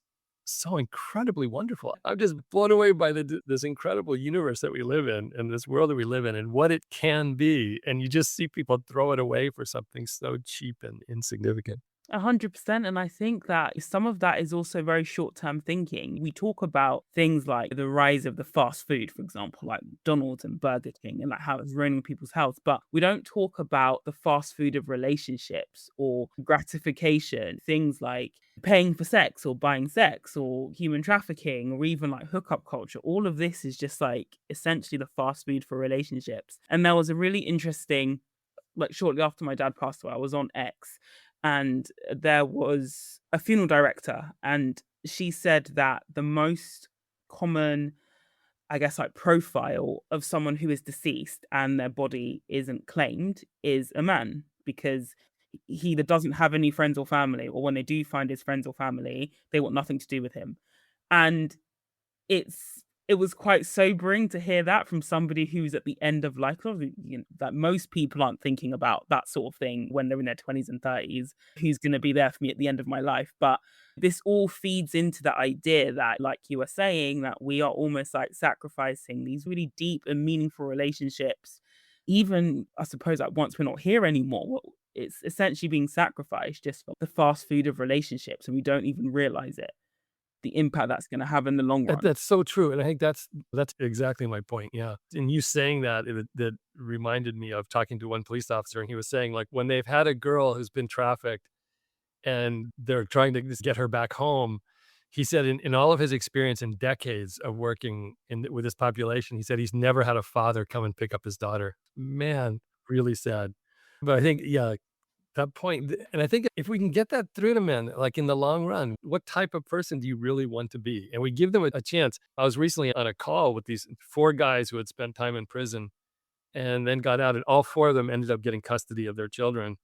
Speaker 8: so incredibly wonderful. I'm just blown away by this incredible universe that we live in and this world that we live in and what it can be. And you just see people throw it away for something so cheap and insignificant.
Speaker 5: 100%. And I think that some of that is also very short term thinking. We talk about things like the rise of the fast food, for example, like McDonald's and Burger King, and like how it's ruining people's health. But we don't talk about the fast food of relationships or gratification, things like paying for sex or buying sex or human trafficking or even like hookup culture. All of this is just like essentially the fast food for relationships. And there was a really interesting, like shortly after my dad passed away, I was on X and there was a funeral director, and she said that the most common, I guess, like profile of someone who is deceased and their body isn't claimed is a man, because he either doesn't have any friends or family, or when they do find his friends or family, they want nothing to do with him. And it was quite sobering to hear that from somebody who's at the end of life. Obviously, that most people aren't thinking about that sort of thing when they're in their 20s and 30s. Who's going to be there for me at the end of my life? But this all feeds into the idea that, like you were saying, that we are almost like sacrificing these really deep and meaningful relationships. Even, I suppose, like once we're not here anymore, it's essentially being sacrificed just for the fast food of relationships, and we don't even realize it, the impact that's going to have in the long run.
Speaker 8: That's so true, and I think that's exactly my point, yeah. And you saying that, that reminded me of talking to one police officer, and he was saying, like, when they've had a girl who's been trafficked and they're trying to just get her back home, he said in all of his experience and decades of working with this population, he said he's never had a father come and pick up his daughter. Man, really sad. But I think, yeah, that point, and I think if we can get that through to men, like in the long run, what type of person do you really want to be? And we give them a chance. I was recently on a call with these 4 guys who had spent time in prison and then got out, and all 4 of them ended up getting custody of their children,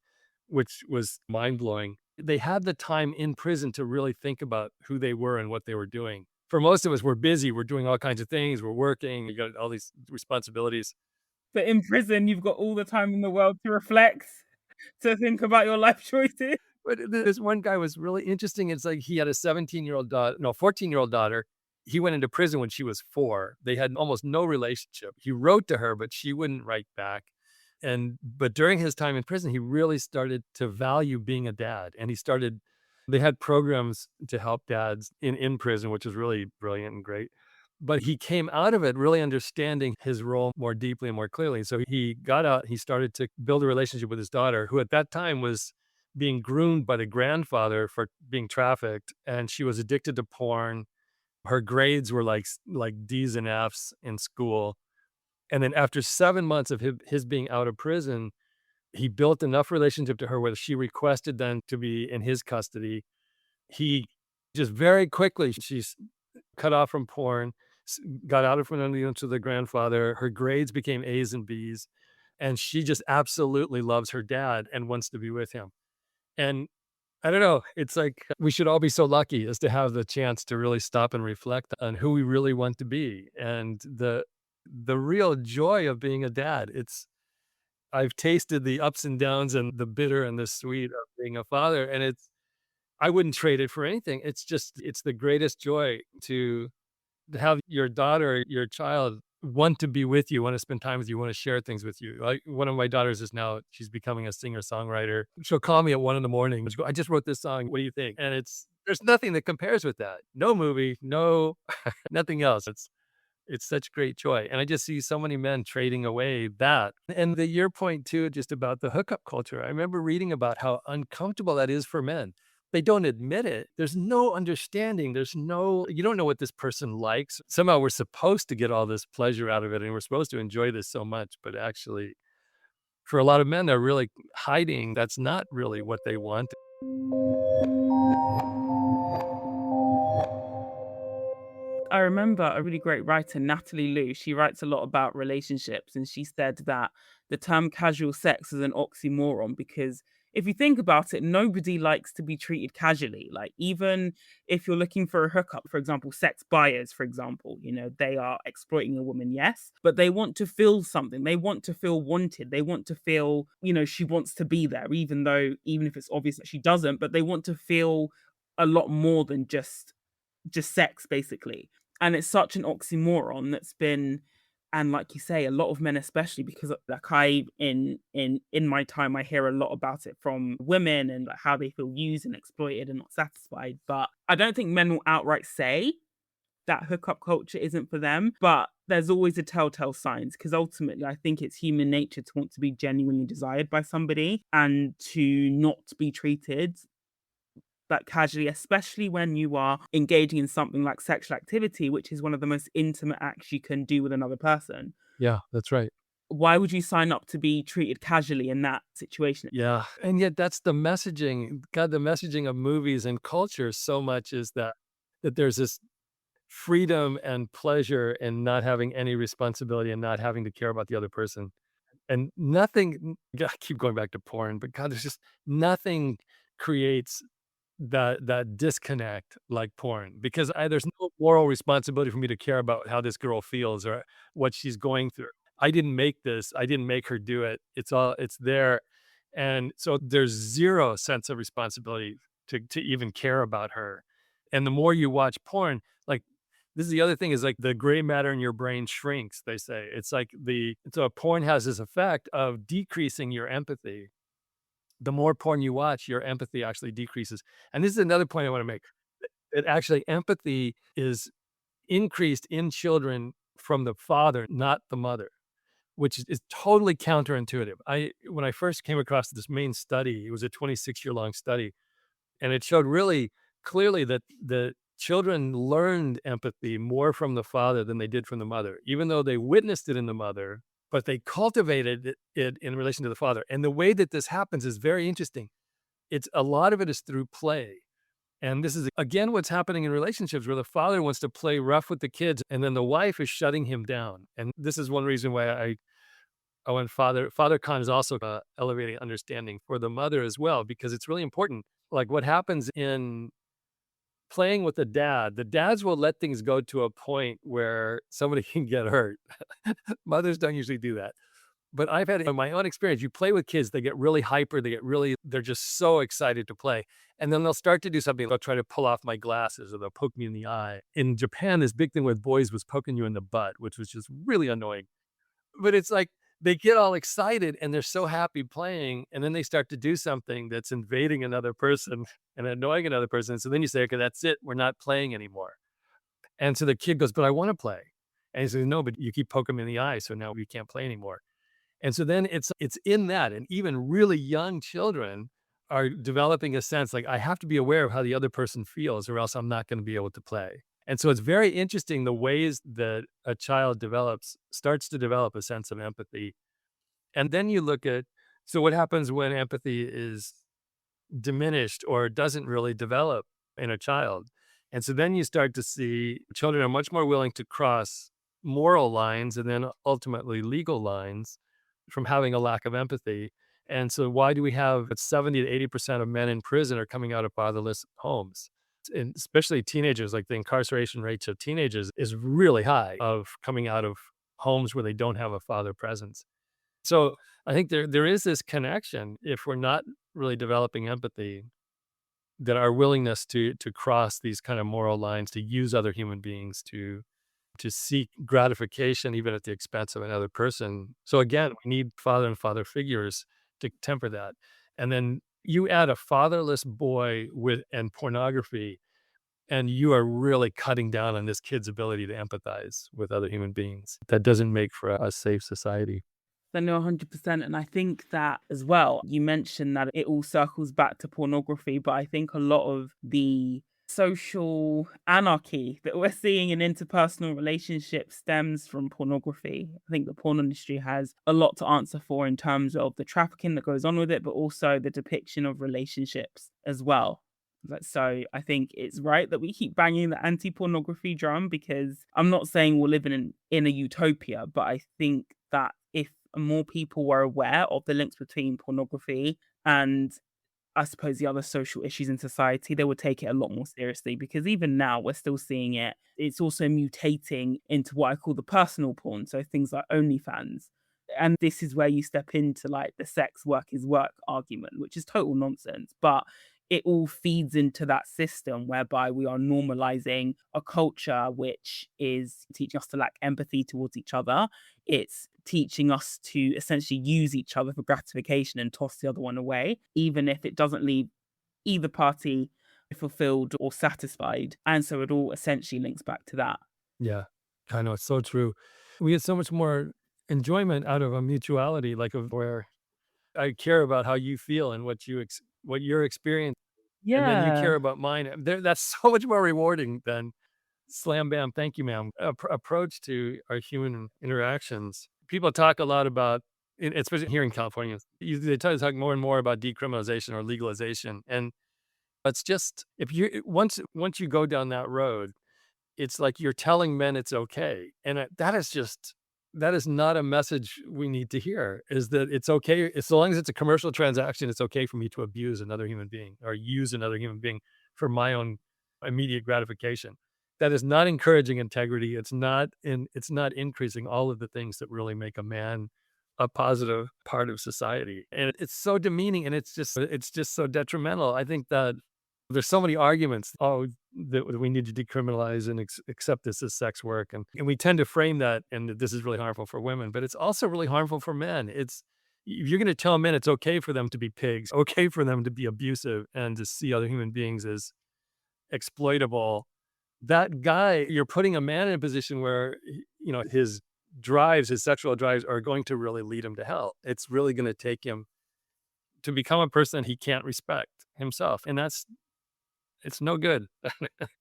Speaker 8: which was mind-blowing. They had the time in prison to really think about who they were and what they were doing. For most of us, we're busy, we're doing all kinds of things, we're working, we got all these responsibilities.
Speaker 5: But in prison, you've got all the time in the world to reflect, to think about your life choices.
Speaker 8: But this one guy was really interesting. It's like he had a 14-year-old daughter. He went into prison when she was 4. They had almost no relationship. He wrote to her, but she wouldn't write back. But during his time in prison, he really started to value being a dad. And they had programs to help dads in prison, which was really brilliant and great. But he came out of it really understanding his role more deeply and more clearly. So he got out, he started to build a relationship with his daughter, who at that time was being groomed by the grandfather for being trafficked. And she was addicted to porn. Her grades were like D's and F's in school. And then after 7 months of his being out of prison, he built enough relationship to her where she requested then to be in his custody. He just very quickly, she's cut off from porn, got out of front to the grandfather. Her grades became A's and B's, and she just absolutely loves her dad and wants to be with him. And I don't know, it's like we should all be so lucky as to have the chance to really stop and reflect on who we really want to be and the real joy of being a dad. I've tasted the ups and downs and the bitter and the sweet of being a father, and I wouldn't trade it for anything. It's the greatest joy to have your daughter, your child want to be with you, want to spend time with you, want to share things with you. Like one of my daughters she's becoming a singer-songwriter. She'll call me at 1 a.m. and she'll go, I just wrote this song. What do you think? And there's nothing that compares with that. No movie, no, nothing else. It's such great joy. And I just see so many men trading away that. And your point too, just about the hookup culture. I remember reading about how uncomfortable that is for men. They don't admit it. There's no understanding. You don't know what this person likes. Somehow we're supposed to get all this pleasure out of it and we're supposed to enjoy this so much. But actually, for a lot of men, they're really hiding. That's not really what they want.
Speaker 5: I remember a really great writer, Natalie Liu. She writes a lot about relationships, and she said that the term casual sex is an oxymoron because if you think about it, nobody likes to be treated casually. Like, even if you're looking for a hookup, for example, sex buyers, for example, they are exploiting a woman, yes, but they want to feel something. They want to feel wanted. They want to feel, she wants to be there, even if it's obvious that she doesn't, but they want to feel a lot more than just sex, basically. And it's such an oxymoron that's been And like you say, a lot of men, especially because like in my time, I hear a lot about it from women and like how they feel used and exploited and not satisfied. But I don't think men will outright say that hookup culture isn't for them, but there's always a telltale signs, because ultimately I think it's human nature to want to be genuinely desired by somebody and to not be treated like casually, especially when you are engaging in something like sexual activity, which is one of the most intimate acts you can do with another person.
Speaker 8: Yeah, that's right.
Speaker 5: Why would you sign up to be treated casually in that situation?
Speaker 8: Yeah. And yet that's the messaging. God, the messaging of movies and culture so much is that there's this freedom and pleasure in not having any responsibility and not having to care about the other person. And nothing, I keep going back to porn, but God, there's just nothing creates that disconnect like porn, because there's no moral responsibility for me to care about how this girl feels or what she's going through. I didn't make this. I didn't make her do it. It's there. And so there's zero sense of responsibility to even care about her. And the more you watch porn, like, this is the other thing, is like the gray matter in your brain shrinks, they say. It's like so porn has this effect of decreasing your empathy. The more porn you watch, your empathy actually decreases. And this is another point I want to make. That actually empathy is increased in children from the father, not the mother, which is totally counterintuitive. When I first came across this main study, it was a 26-year-long study, and it showed really clearly that the children learned empathy more from the father than they did from the mother, even though they witnessed it in the mother, but they cultivated it in relation to the father. And the way that this happens is very interesting. A lot of it is through play. And this is, again, what's happening in relationships where the father wants to play rough with the kids and then the wife is shutting him down. And this is one reason why I went FatherCon is also elevating understanding for the mother as well, because it's really important. Like what happens in playing with the dads will let things go to a point where somebody can get hurt. Mothers don't usually do that. But I've had in my own experience, you play with kids, they get really hyper, they're just so excited to play. And then they'll start to do something. They'll try to pull off my glasses or they'll poke me in the eye. In Japan, this big thing with boys was poking you in the butt, which was just really annoying. But it's like they get all excited and they're so happy playing. And then they start to do something that's invading another person and annoying another person. So then you say, okay, that's it. We're not playing anymore. And so the kid goes, but I want to play. And he says, no, but you keep poking me in the eye. So now we can't play anymore. And so then it's in that. And even really young children are developing a sense like, I have to be aware of how the other person feels or else I'm not going to be able to play. And so it's very interesting the ways that a child starts to develop a sense of empathy. And then you look at, so what happens when empathy is diminished or doesn't really develop in a child? And so then you start to see children are much more willing to cross moral lines and then ultimately legal lines from having a lack of empathy. And so why do we have 70 to 80% of men in prison are coming out of fatherless homes? And especially teenagers, like the incarceration rates of teenagers is really high of coming out of homes where they don't have a father presence. So I think there is this connection, if we're not really developing empathy, that our willingness to cross these kind of moral lines, to use other human beings, to seek gratification even at the expense of another person. So again, we need father and father figures to temper that. And then you add a fatherless boy and pornography, and you are really cutting down on this kid's ability to empathize with other human beings. That doesn't make for a safe society.
Speaker 5: I know 100%. And I think that as well, you mentioned that it all circles back to pornography, but I think a lot of the social anarchy that we're seeing in interpersonal relationships stems from pornography. I think the porn industry has a lot to answer for in terms of the trafficking that goes on with it, but also the depiction of relationships as well. So I think it's right that we keep banging the anti-pornography drum, because I'm not saying we're living in a utopia, but I think that if more people were aware of the links between pornography and I suppose the other social issues in society, they would take it a lot more seriously, because even now we're still seeing it. It's also mutating into what I call the personal porn. So things like OnlyFans. And this is where you step into like the sex work is work argument, which is total nonsense. But it all feeds into that system whereby we are normalizing a culture which is teaching us to lack empathy towards each other. It's teaching us to essentially use each other for gratification and toss the other one away, even if it doesn't leave either party fulfilled or satisfied. And so it all essentially links back to that.
Speaker 8: Yeah, I know, it's so true. We get so much more enjoyment out of a mutuality, like of where I care about how you feel and what you're experiencing, and then you
Speaker 5: Yeah.
Speaker 8: care about mine. That's so much more rewarding than slam bam, thank you, ma'am approach to our human interactions. People talk a lot about, especially here in California, they talk more and more about decriminalization or legalization, and it's just if you once you go down that road, it's like you're telling men it's okay, and that is not a message we need to hear, is that it's okay as long as it's a commercial transaction, it's okay for me to abuse another human being or use another human being for my own immediate gratification. That is not encouraging integrity. It's not increasing all of the things that really make a man a positive part of society. And it's so demeaning, and it's just so detrimental. I think that there's so many arguments, that we need to decriminalize and accept this as sex work. And we tend to frame that, and that this is really harmful for women, but it's also really harmful for men. If you're going to tell men it's okay for them to be pigs, okay for them to be abusive and to see other human beings as exploitable, that guy, you're putting a man in a position where, his sexual drives are going to really lead him to hell. It's really going to take him to become a person he can't respect himself. And it's no good.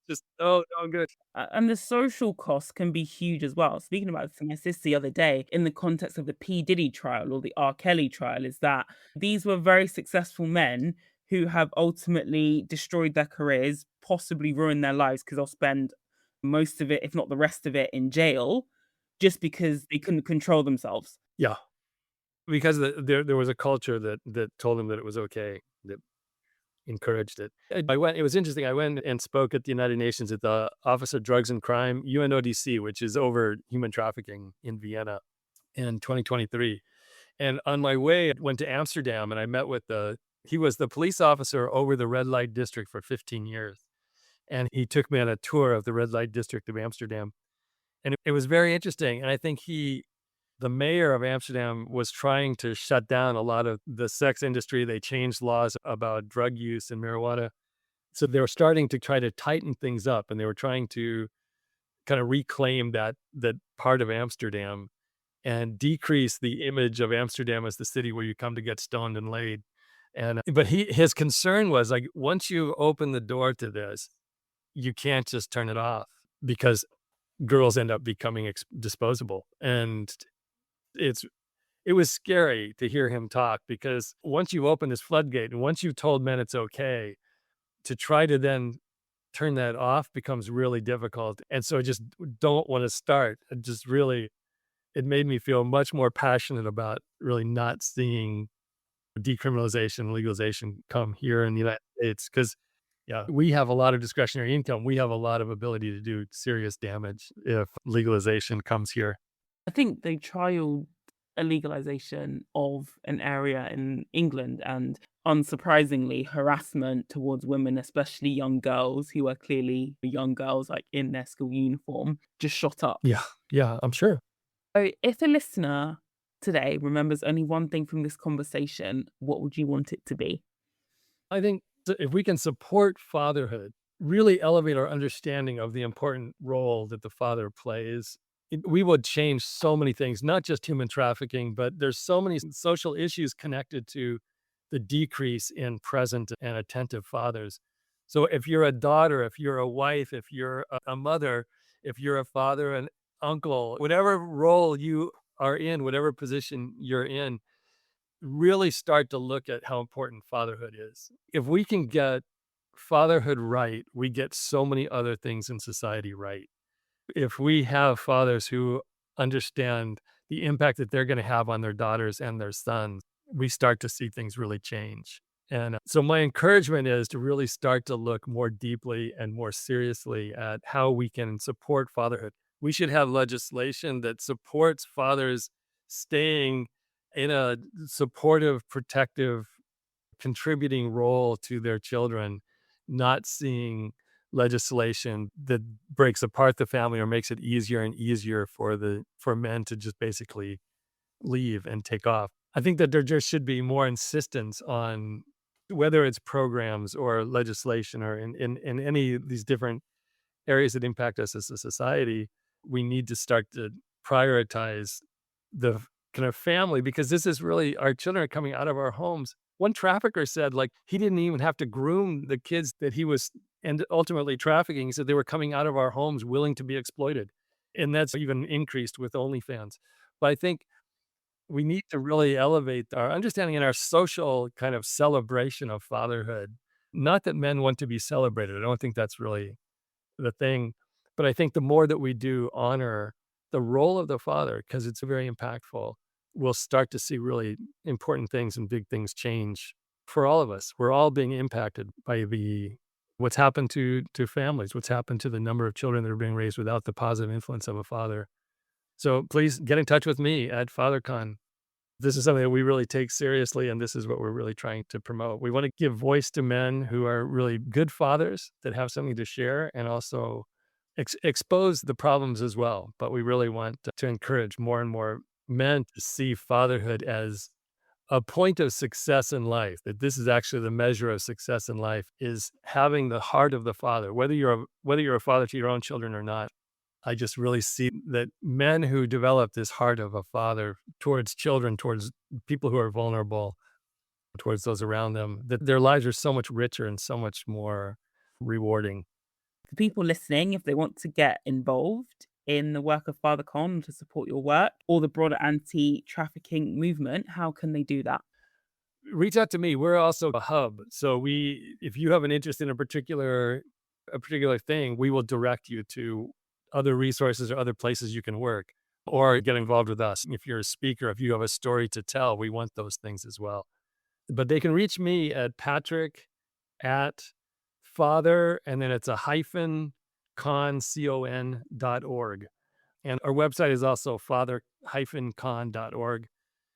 Speaker 8: Just no good.
Speaker 5: And the social costs can be huge as well. Speaking about this the other day, in the context of the P. Diddy trial or the R. Kelly trial, is that these were very successful men who have ultimately destroyed their careers, possibly ruined their lives because they'll spend most of it, if not the rest of it, in jail just because they couldn't control themselves.
Speaker 8: Yeah. Because there was a culture that told them that it was okay, that encouraged it. It was interesting. I went and spoke at the United Nations at the Office of Drugs and Crime, UNODC, which is over human trafficking in Vienna in 2023. And on my way, I went to Amsterdam and I met with he was the police officer over the Red Light District for 15 years. And he took me on a tour of the Red Light District of Amsterdam. And it was very interesting. And I think the mayor of Amsterdam was trying to shut down a lot of the sex industry. They changed laws about drug use and marijuana. So they were starting to try to tighten things up, and they were trying to kind of reclaim that part of Amsterdam and decrease the image of Amsterdam as the city where you come to get stoned and laid. But his concern was, like, once you open the door to this, you can't just turn it off because girls end up becoming disposable. And it was scary to hear him talk, because once you open this floodgate and once you've told men it's okay, to try to then turn that off becomes really difficult. And so I just don't want to start. It made me feel much more passionate about really not seeing decriminalization, legalization come here in the United States. Because we have a lot of discretionary income. We have a lot of ability to do serious damage if legalization comes here.
Speaker 5: I think they trialed a legalization of an area in England, and unsurprisingly, harassment towards women, especially young girls who are clearly young girls, like in their school uniform, just shot up.
Speaker 8: Yeah, I'm sure.
Speaker 5: So if a listener today remembers only one thing from this conversation, what would you want it to be?
Speaker 8: I think if we can support fatherhood, really elevate our understanding of the important role that the father plays, we would change so many things, not just human trafficking, but there's so many social issues connected to the decrease in present and attentive fathers. So if you're a daughter, if you're a wife, if you're a mother, if you're a father, an uncle, whatever role you are in, whatever position you're in, really start to look at how important fatherhood is. If we can get fatherhood right, we get so many other things in society right. If we have fathers who understand the impact that they're going to have on their daughters and their sons, we start to see things really change. And so my encouragement is to really start to look more deeply and more seriously at how we can support fatherhood. We should have legislation that supports fathers staying in a supportive, protective contributing role to their children, not seeing legislation that breaks apart the family or makes it easier and easier for men to just basically leave and take off. I think that there just should be more insistence on whether it's programs or legislation or in any of these different areas that impact us as a society. We need to start to prioritize the kind of family, because this is really, our children are coming out of our homes. One trafficker said, like, he didn't even have to groom the kids that he was and ultimately trafficking. He said they were coming out of our homes willing to be exploited. And that's even increased with OnlyFans. But I think we need to really elevate our understanding and our social kind of celebration of fatherhood. Not that men want to be celebrated. I don't think that's really the thing. But I think the more that we do honor the role of the father, because it's very impactful, we'll start to see really important things and big things change for all of us. We're all being impacted by what's happened to families, what's happened to the number of children that are being raised without the positive influence of a father. So please get in touch with me at FatherCon. This is something that we really take seriously, and this is what we're really trying to promote. We want to give voice to men who are really good fathers that have something to share, and also expose the problems as well. But we really want to encourage more and more men to see fatherhood as a point of success in life, that this is actually the measure of success in life, is having the heart of the father, whether you're a father to your own children or not. I just really see that men who develop this heart of a father towards children, towards people who are vulnerable, towards those around them, that their lives are so much richer and so much more rewarding.
Speaker 5: For people listening, if they want to get involved in the work of FatherCon to support your work or the broader anti-trafficking movement, how can they do that?
Speaker 8: Reach out to me. We're also a hub. So if you have an interest in a particular thing, we will direct you to other resources or other places you can work, or get involved with us. If you're a speaker, if you have a story to tell, we want those things as well. But they can reach me at Patrick at father, and then it's a -con.org. And our website is also father-con.org.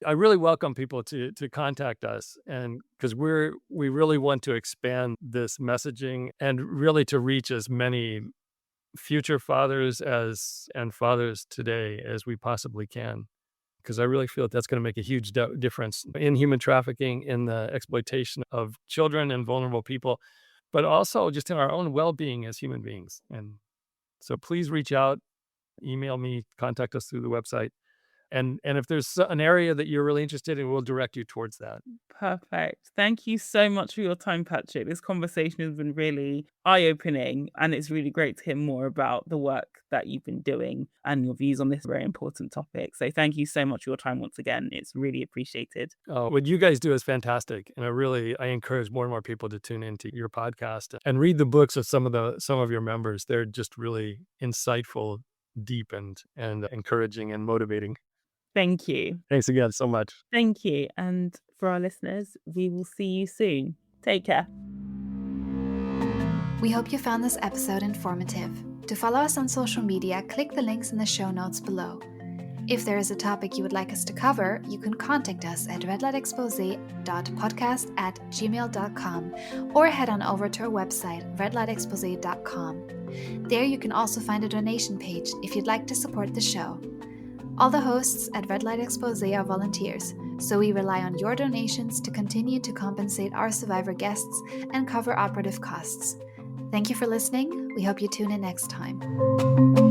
Speaker 8: I really welcome people to contact us, and because we really want to expand this messaging and really to reach as many future fathers and fathers today as we possibly can, because I really feel that's going to make a huge difference in human trafficking, in the exploitation of children and vulnerable people, but also just in our own well-being as human beings. And so please reach out, email me, contact us through the website. And if there's an area that you're really interested in, we'll direct you towards that.
Speaker 5: Perfect. Thank you so much for your time, Patrick. This conversation has been really eye-opening, and it's really great to hear more about the work that you've been doing and your views on this very important topic. So thank you so much for your time once again. It's really appreciated.
Speaker 8: What you guys do is fantastic. And I encourage more and more people to tune into your podcast and read the books of some of your members. They're just really insightful, deep, and encouraging and motivating.
Speaker 5: Thank you.
Speaker 8: Thanks again so much.
Speaker 5: Thank you. And for our listeners, we will see you soon. Take care.
Speaker 7: We hope you found this episode informative. To follow us on social media, click the links in the show notes below. If there is a topic you would like us to cover, you can contact us at redlightexposé.podcast@gmail.com or head on over to our website, redlightexposé.com. There you can also find a donation page if you'd like to support the show. All the hosts at Red Light Exposé are volunteers, so we rely on your donations to continue to compensate our survivor guests and cover operative costs. Thank you for listening. We hope you tune in next time.